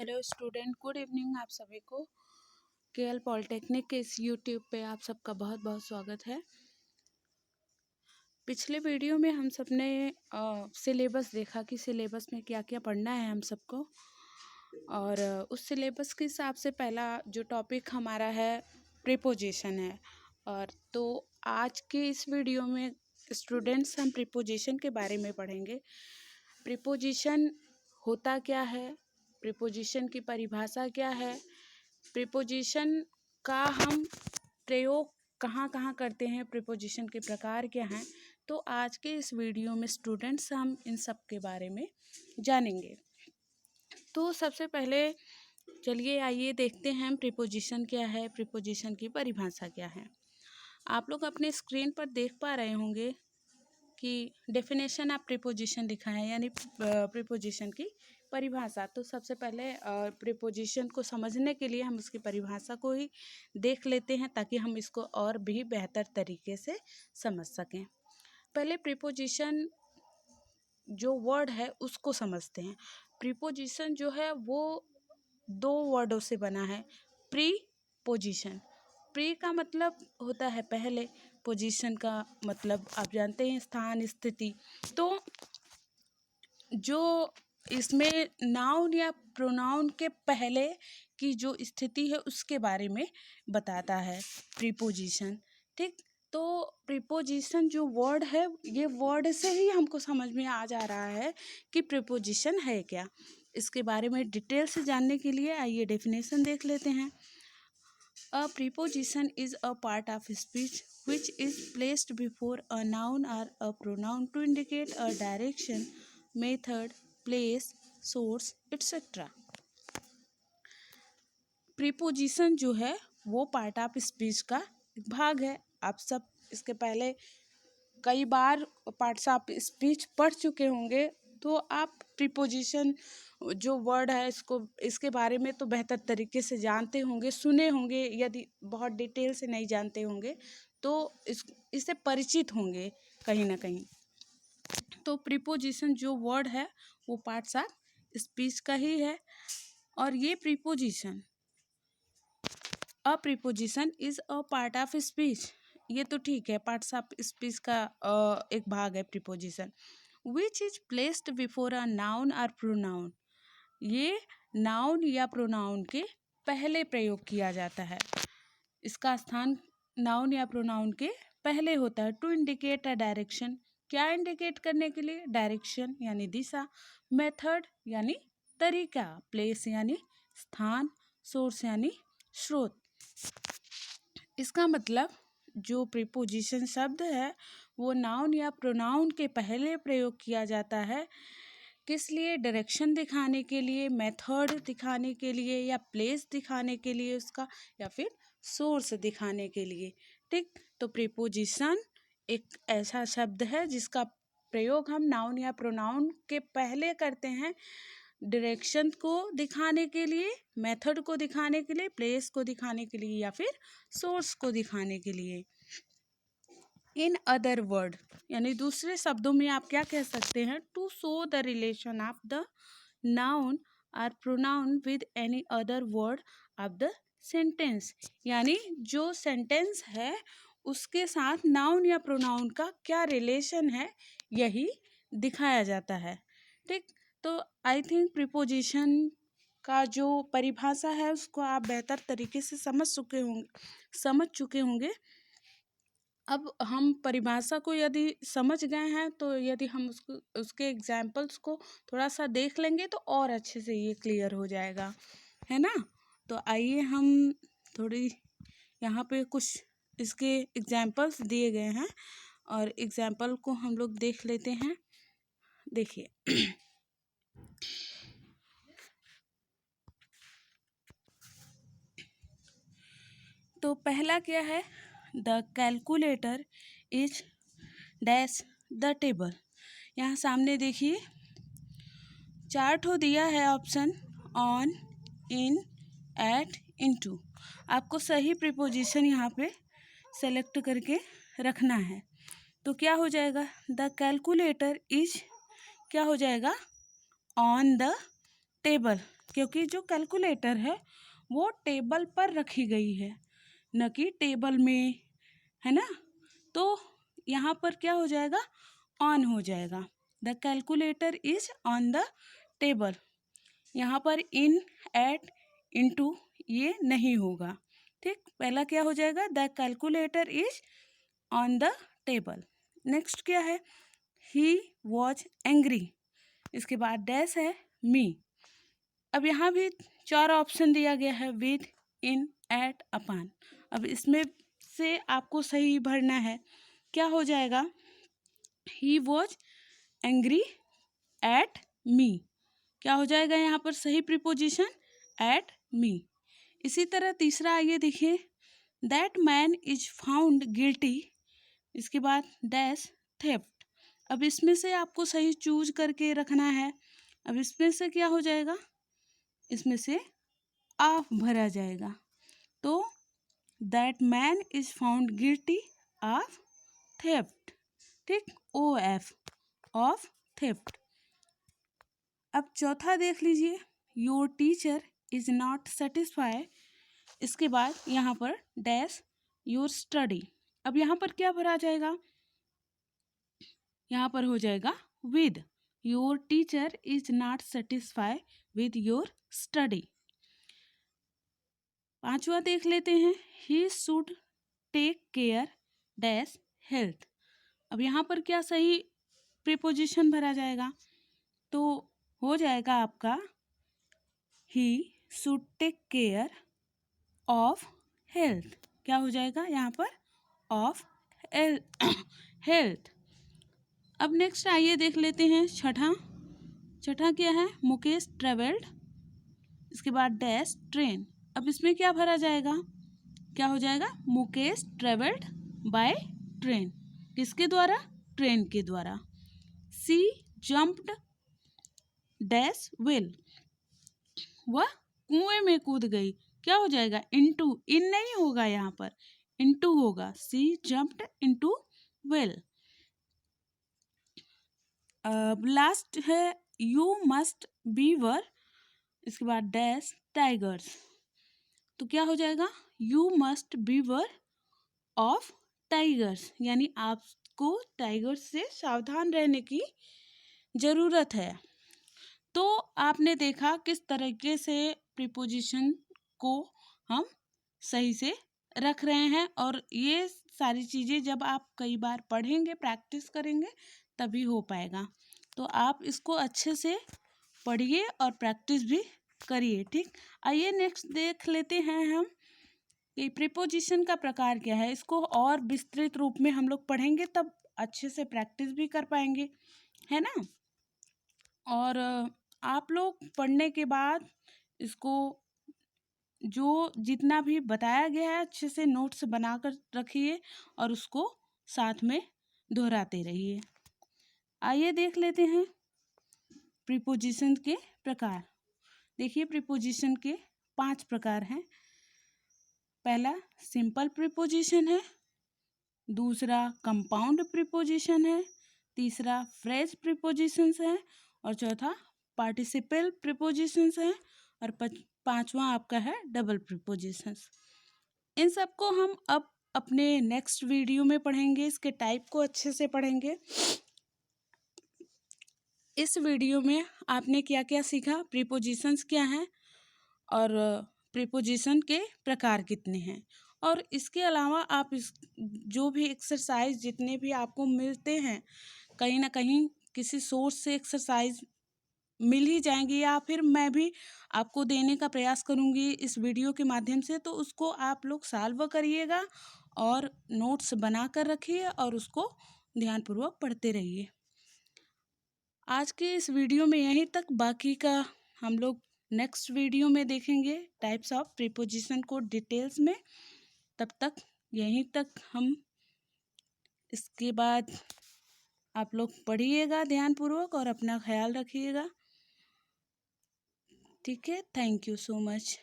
Hello student, good evening आप सभी को। केएल पॉलिटेक्निक के इस यूट्यूब पे आप सबका बहुत बहुत स्वागत है। पिछले वीडियो में हम सब ने सिलेबस देखा कि सिलेबस में क्या क्या पढ़ना है हम सबको, और उस सिलेबस के हिसाब से पहला जो टॉपिक हमारा है प्रीपोजिशन है। और तो आज के इस वीडियो में स्टूडेंट्स हम प्रीपोजिशन के बारे में पढ़ेंगे। प्रीपोजिशन होता क्या है, प्रीपोजिशन की परिभाषा क्या है, प्रीपोजिशन का हम प्रयोग कहाँ कहाँ करते हैं, प्रीपोजिशन के प्रकार क्या हैं। तो आज के इस वीडियो में स्टूडेंट्स हम इन सब के बारे में जानेंगे। तो सबसे पहले चलिए आइए देखते हैं प्रीपोजिशन क्या है, प्रीपोजिशन की परिभाषा क्या है। आप लोग अपने स्क्रीन पर देख पा रहे होंगे कि डेफिनेशन ऑफ प्रीपोजिशन लिखा है, यानी प्रीपोजिशन की परिभाषा। तो सबसे पहले प्रीपोजिशन को समझने के लिए हम उसकी परिभाषा को ही देख लेते हैं ताकि हम इसको और भी बेहतर तरीके से समझ सकें। पहले प्रीपोजिशन जो वर्ड है उसको समझते हैं। प्रीपोजिशन जो है वो दो वर्डों से बना है। प्री पोजिशन, प्री का मतलब होता है पहले, पोजीशन का मतलब आप जानते हैं स्थान, स्थिति। तो जो इसमें नाउन या प्रोनाउन के पहले की जो स्थिति है उसके बारे में बताता है प्रीपोजिशन। ठीक, तो प्रीपोजिशन जो वर्ड है, ये वर्ड से ही हमको समझ में आ जा रहा है कि प्रीपोजिशन है क्या। इसके बारे में डिटेल से जानने के लिए आइए डेफिनेशन देख लेते हैं। A preposition is a part of speech which is placed before a noun or a pronoun to indicate a direction, method, place, source, etc. Preposition जो है वो पार्ट ऑफ स्पीच का एक भाग है। आप सब इसके पहले कई बार पार्ट्स ऑफ स्पीच पढ़ चुके होंगे, तो आप प्रीपोजिशन जो वर्ड है इसके बारे में तो बेहतर तरीके से जानते होंगे, सुने होंगे। यदि बहुत डिटेल से नहीं जानते होंगे तो इससे परिचित होंगे कहीं ना कहीं। तो प्रीपोजिशन जो वर्ड है वो पार्ट्स ऑफ स्पीच का ही है। और ये preposition, a preposition is a part of speech, ये तो ठीक है, पार्ट्स ऑफ स्पीच का एक भाग है preposition. Which is placed before a noun और प्रोनाउन, ये नाउन या प्रोनाउन के पहले प्रयोग किया जाता है। इसका स्थान नाउन या प्रोनाउन के पहले होता है। टू इंडिकेट अ डायरेक्शन, क्या इंडिकेट करने के लिए, डायरेक्शन यानी दिशा, मेथड यानी तरीका, प्लेस यानी स्थान, सोर्स यानी स्रोत। इसका मतलब जो प्रीपोजिशन शब्द है वो नाउन या प्रोनाउन के पहले प्रयोग किया जाता है। किस लिए, डायरेक्शन दिखाने के लिए, मेथड दिखाने के लिए, या प्लेस दिखाने के लिए उसका, या फिर सोर्स दिखाने के लिए। ठीक, तो प्रीपोजिशन एक ऐसा शब्द है जिसका प्रयोग हम नाउन या प्रोनाउन के पहले करते हैं, डायरेक्शन को दिखाने के लिए, मेथड को दिखाने के लिए, प्लेस को दिखाने के लिए, या फिर सोर्स को दिखाने के लिए। इन अदर वर्ड, यानी दूसरे शब्दों में आप क्या कह सकते हैं, to show the relation of the noun और pronoun with any other word of the sentence, यानी जो सेंटेंस है उसके साथ नाउन या प्रोनाउन का क्या रिलेशन है, यही दिखाया जाता है। ठीक, तो आई थिंक प्रीपोजिशन का जो परिभाषा है उसको आप बेहतर तरीके से समझ चुके होंगे। अब हम परिभाषा को यदि समझ गए हैं तो यदि हम उसके एग्जाम्पल्स को थोड़ा सा देख लेंगे तो और अच्छे से ये क्लियर हो जाएगा, है ना। तो आइए हम थोड़ी यहाँ पे कुछ इसके एग्जाम्पल्स दिए गए हैं और एग्जाम्पल को हम लोग देख लेते हैं। देखिए तो पहला क्या है, the calculator is dash the table. यहाँ सामने देखिए चार्ट हो दिया है option on, in, at, into. आपको सही प्रीपोजिशन यहाँ पे सेलेक्ट करके रखना है। तो क्या हो जाएगा, द कैलकुलेटर इज क्या हो जाएगा, ऑन द टेबल, क्योंकि जो कैलकुलेटर है वो टेबल पर रखी गई है, न कि टेबल में, है ना। तो यहाँ पर क्या हो जाएगा, ऑन हो जाएगा। The calculator is on the table. यहाँ पर इन, एट, इनटू ये नहीं होगा, ठीक। पहला क्या हो जाएगा, the calculator is on the table. Next क्या है, ही वॉज एंग्री, इसके बाद डैश है मी। अब यहाँ भी 4 ऑप्शन दिया गया है, विद, इन, एट, अपान। अब इसमें से आपको सही भरना है। क्या हो जाएगा, he was angry at me, क्या हो जाएगा यहाँ पर सही प्रीपोजिशन, एट मी। इसी तरह तीसरा आइए देखिए, that man is found guilty, इसके बाद डैश थेफ्ट। अब इसमें से आपको सही चूज करके रखना है। अब इसमें से क्या हो जाएगा, इसमें से ऑफ भरा जाएगा। तो that man is found guilty of theft, ठीक, ओ एफ, ऑफ थेफ्ट। अब चौथा देख लीजिए, your teacher is not satisfy, इसके बाद यहाँ पर डैश योर स्टडी। अब यहाँ पर क्या भरा जाएगा, यहाँ पर हो जाएगा with, your teacher is not satisfy with your study. पांचवा देख लेते हैं, he should take care dash health. अब यहाँ पर क्या सही प्रीपोजिशन भरा जाएगा, तो हो जाएगा आपका he should take care of health. क्या हो जाएगा यहाँ पर, ऑफ हेल्थ। अब नेक्स्ट आइए देख लेते हैं छठा क्या है, मुकेश ट्रेवल्ड, इसके बाद डैश ट्रेन। अब इसमें क्या भरा जाएगा, क्या हो जाएगा, मुकेश ट्रेवल्ड बाय ट्रेन, किसके द्वारा, ट्रेन के द्वारा। सी जंप्ड डैश वेल, वह कुएं में कूद गई, क्या हो जाएगा, इनटू, इन नहीं होगा यहाँ पर, इनटू होगा, सी जंप्ड इनटू वेल। लास्ट है यू मस्ट बीवर, इसके बाद डैश टाइगर्स। तो क्या हो जाएगा, you must beaver of tigers, यानी आपको टाइगर्स से सावधान रहने की ज़रूरत है। तो आपने देखा किस तरीके से प्रीपोजिशन को हम सही से रख रहे हैं, और ये सारी चीज़ें जब आप कई बार पढ़ेंगे, प्रैक्टिस करेंगे, तभी हो पाएगा। तो आप इसको अच्छे से पढ़िए और प्रैक्टिस भी करिए, ठीक। आइए नेक्स्ट देख लेते हैं हम कि प्रीपोजिशन का प्रकार क्या है। इसको और विस्तृत रूप में हम लोग पढ़ेंगे, तब अच्छे से प्रैक्टिस भी कर पाएंगे, है ना। और आप लोग पढ़ने के बाद इसको जो जितना भी बताया गया है अच्छे से नोट्स बनाकर रखिए और उसको साथ में दोहराते रहिए। आइए देख लेते हैं प्रीपोजिशन के प्रकार। देखिए प्रीपोजिशन के 5 प्रकार हैं। पहला सिंपल प्रीपोजिशन है, दूसरा कंपाउंड प्रीपोजिशन है, तीसरा फ्रेज प्रीपोजिशंस है, और चौथा पार्टिसिपल प्रीपोजिशंस है, और पांचवा आपका है डबल प्रीपोजिशंस। इन सबको हम अब अपने नेक्स्ट वीडियो में पढ़ेंगे, इसके टाइप को अच्छे से पढ़ेंगे। इस वीडियो में आपने क्या क्या सीखा, प्रीपोजिशंस क्या हैं और प्रीपोजिशन के प्रकार कितने हैं, और इसके अलावा आप इस जो भी एक्सरसाइज जितने भी आपको मिलते हैं, कहीं ना कहीं किसी सोर्स से एक्सरसाइज मिल ही जाएंगी, या फिर मैं भी आपको देने का प्रयास करूंगी इस वीडियो के माध्यम से। तो उसको आप लोग सॉल्व करिएगा और नोट्स बना कर रखिए और उसको ध्यानपूर्वक पढ़ते रहिए। आज के इस वीडियो में यहीं तक, बाकी का हम लोग नेक्स्ट वीडियो में देखेंगे टाइप्स ऑफ प्रीपोजिशन को डिटेल्स में। तब तक यहीं तक हम, इसके बाद आप लोग पढ़िएगा ध्यानपूर्वक और अपना ख्याल रखिएगा, ठीक है। Thank you so much.